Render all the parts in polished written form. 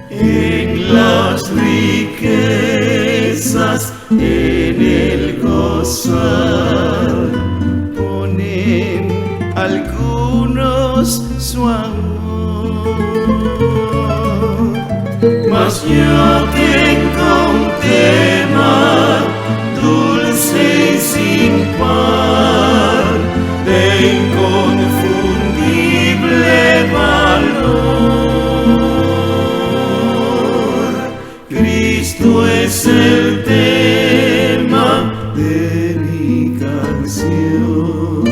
En las riquezas, en el gozar, ponen algunos su amor, mas yo tengo un tema dulce y sin par, de inconfundible valor. Cristo es el tema de mi canción,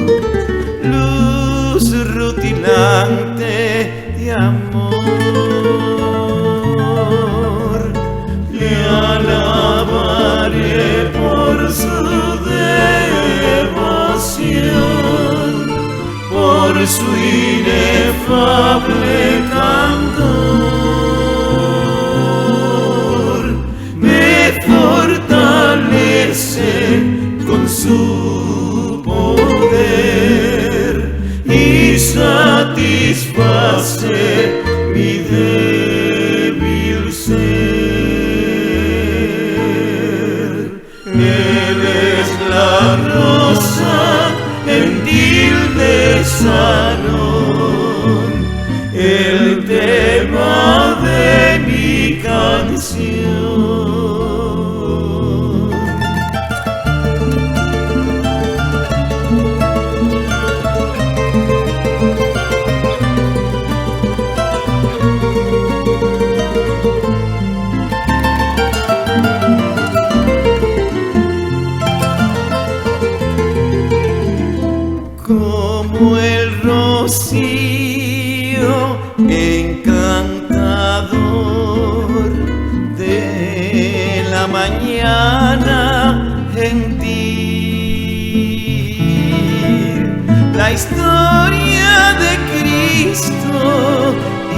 luz rutilante de amor. Le alabaré por su devoción, por su inefable candor. Me fortalece con su poder y satisface mi débil ser. Él es la rosa gentil de Sarón, el tema de mi canción. Como el rocío encantador de la mañana gentil, la historia de Cristo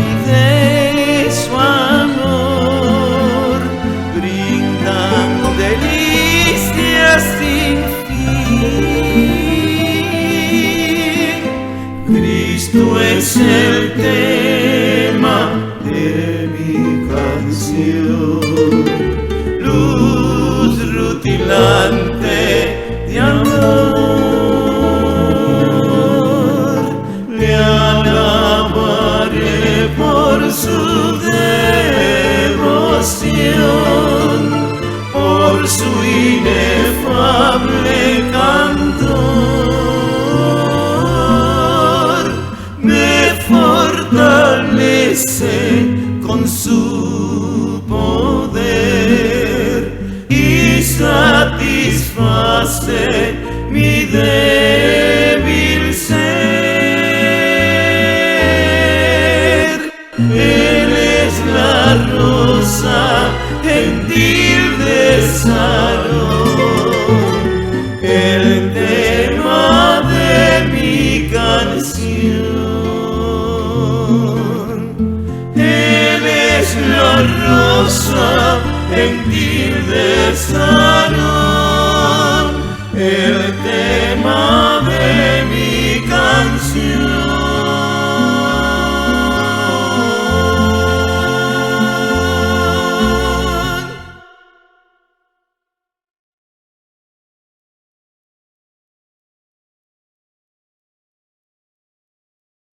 y de su amor brindan delicias sin fin. Cristo es el tema de mi canción, luz rutilante de amor. Le alabaré por su devoción, por su inefable candor. Me fortalece con su poder y satisface mi débil ser. Él es la rosa gentil de Sarón, el tema de mi canción. Él es la rosa gentil de Sarón, el tema